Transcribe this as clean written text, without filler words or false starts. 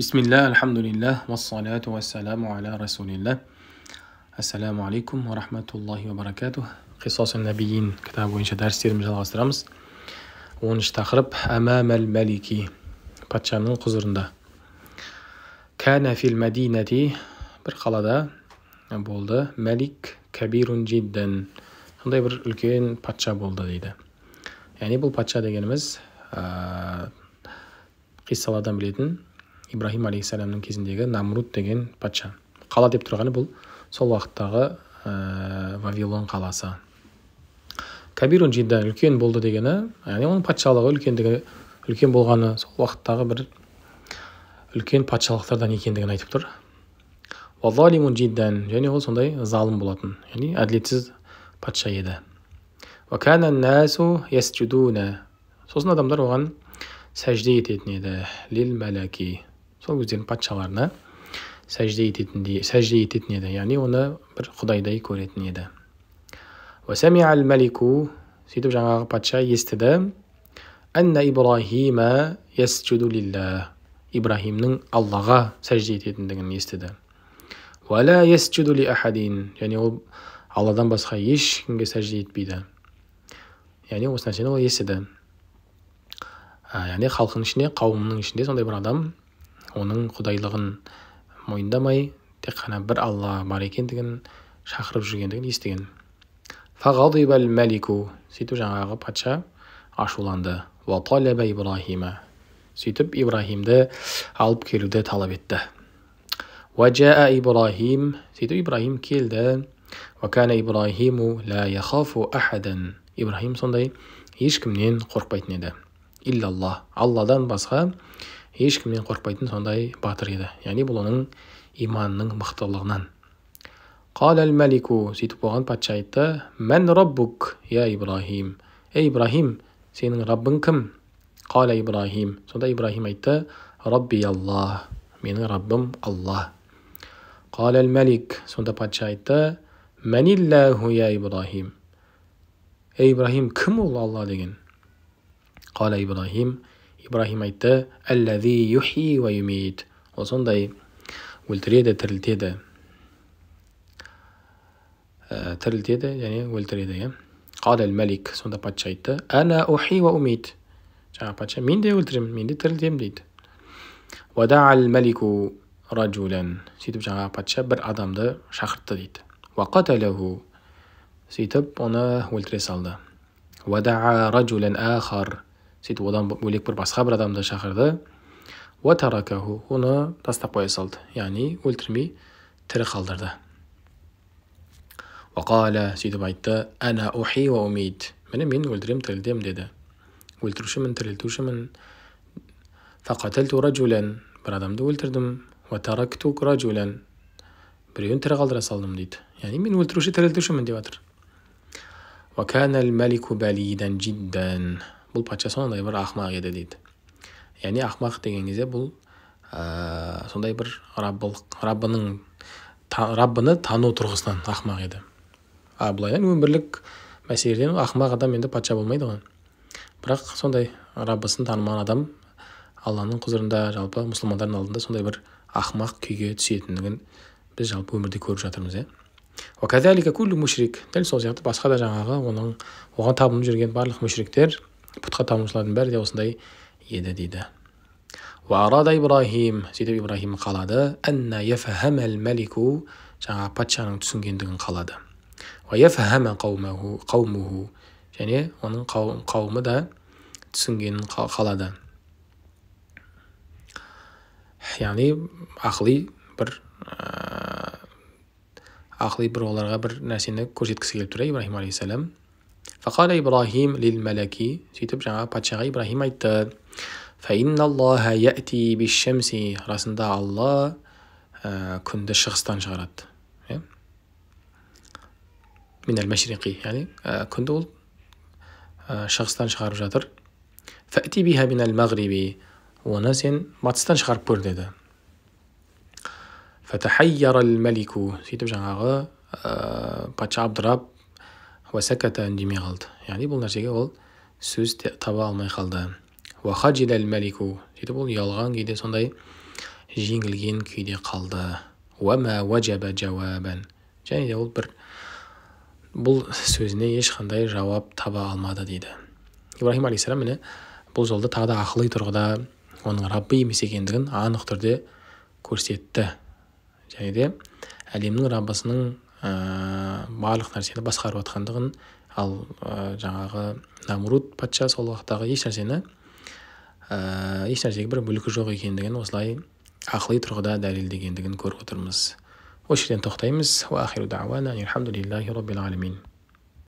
Бисмилля, алхамдулилля, вассалату вассаламу аля расулилля. Ассаламу алейкум ва рахматуллахи ва баракатух. Қисасун набиин кітабы бойынша дәрістерімізді жалғастырамыз. 10-шы тақырып Амамал Малики, патшаның құзырында. Кана фил Мадинати, бір қалада болды, Малик кабирун жиддан, сондай бір үлкен патша болды дейді. Яғни бұл патша дегеніміз қиссалардан білетін Ибрахим алейхиссаламның кезіндегі Намруд деген патша. Қала деп тұрғаны бұл сол уақыттағы Вавилон қаласы. Кабирун жиддан, үлкен болды дегені, яғни оның патшалығы үлкен болғаны сол уақыттағы бір үлкен патшалықтардан екендігін айтып тұр. Вазалимун жиддан, және ол сондай залым болатын, яғни әділетсіз патша еді. Вакана насу ясджудуна, сосын адамдар оған сәжде ететін еді. Лил мәләки, сол өздерінің патшаларына сәжде ететін еді, яғни оны бір құдайдай көретін еді. Васами'ал малику, сөйтіп жаңағы патша естіді, анна Ибрахима ясджуду лилла, Ибрахимнің Аллаға сәжде ететіндігін естіді. Вала ясджуду ли ахадин, және ол Алладан басқа ешкімге сәжде етпейді. Яғни осы нәрсені ол естіді. Яғни халқының ішінде, қауымның ішінде сондай бір адам оның құдайлығын мойындамай, тек қана бір Алла бар екендігін шақырып жүргендігін естіген. Фағадибал малику, сөйтіп жаңағы патша ашуланды. Ва талаба Ибрахима, сөйтіп Ибрахимді алып келуді талап етті. Ва жаа Ибрахим, сөйтіп Ибрахим келді. Ва кана Ибрахиму ла яхафу ахадан, Ибрахим сондай ешкімнен қорқпайтын еді. Иллаллах, Алладан басқа ешкімнен қорқпайтын сондай батыр еді. Яғни бұл оның иманының мықтылығынан. Қалал малику, сөйтіп оған патша айтты, мән раббук, я Ибрахим, ей Ибрахим, сенің раббың кім? Қала Ибрахим, сонда Ибрахим айтты, рабби Аллах, менің раббым Аллах. Қалал малик, сонда патша айтты, мәниллаху я Ибрахим, ей Ибрахим, кім ол Алла деген? Қала Ибрахим, Ибрахим айтты, әлләзи юхи ва юмит, ол сондай өлтіреді, тірілтеді, және өлтіреді. Қалал малик, сонда патша айтты, ана ухи ва умит, жаңа патша, мен де өлтіремін, мен де тірілтемін дейді. Вадa'ал малику ражулан, сөйтіп жаңа патша бір адамды шақыртты дейді. Ва қаталаху, сөйтіп оны өлтіре салды. Вада'a ражулан ахар, сөйтіп одан бөлек бір басқа бір адамды шақырды. Ва таракаху, оны тастап қоя салды, яғни өлтірмей тірі қалдырды. Ва қала, сөйтіп айтты, ана ухи ва умит, міне мен өлтірем, тірілтем деді. Өлтірушімін, тірілтушімін. Фақаталту ражулан, бір адамды өлтірдім. Ва таракту ражулан, біреуін тірі қалдыра салдым дейді. Яғни мен өлтіруші, тірілтушімін деп жатыр. Ва канал малику балидан жиддан, бұл патша сондай бір ақмақ еді дейді. Яғни ақмақ деген кезде бұл сондай бір раббыны тану тұрғысынан ақмақ еді. Былайдан өмірлік мәселеден ақмақ адам енді патша болмайды ғой. Бірақ сондай раббысын танымаған адам Алланың құзырында, жалпы мұсылмандардың алдында сондай бір ақмақ күйге түсетіндігін біз жалпы өмірде көріп жатырмыз. Вакадалика куллу мушрик, дәл сол сияқты басқа да жаңағы оған табынып жүрген барлық мушриктер, пұтқа табынушылардың бәрі де осындай еді дейді. Ва арада Ибрахим, сөйтіп Ибрахим қалады, анна яфахамал малику, жаңа патшаның түсінгендігін қалады. Ва яфахама қаумуху, және оның қауымы да түсінгенін қалады. Яғни ақли бір оларға бір нәрсені көрсеткісі келіп тұр Ибрахим алейхиссалам. Фақала Ибрахим лил мәләки, сөйтіп жаңа патшаға Ибрахим айтты, фаинналлаха яти бишшамси, расында Алла күнді шығыстан шығарады. Минал машриқи, яғни күнді ол шығыстан шығарып жатыр. Фәти биха минал мағриби, оны сен батыстан шығарып көр деді. Фатахайярал малику, сөйтіп жаңағы патша абдырап, васаката үндемей қалды. Яғни бұл нәрсеге ол сөз таба алмай қалды. Вахаджил әл-мәлику, сөйтіп ол ұялған кейде сондай жеңілген күйде қалды. Уама уаджаба жауабан. Және де ол бұл сөзіне ешқандай жауап таба алмады дейді. Ибраһим алейхиссалам міне бұл жолда тағы да ақылы тұрғыда оның Раббы емес екендігін анық түрде көрсетті. Және де әлемнің Раббысының барлық нәрсені басқарып жатқандығын, ал жаңағы Намруд патша сол уақыттағы ешнәрсеге бір мүлкі жоқ екендігін осылай ақылы тұрғыда дәлелдегендігін көріп отырмыз. Осы жерден тоқтаймыз. Уа ахиру дауана алхамдулиллахи раббил алемин.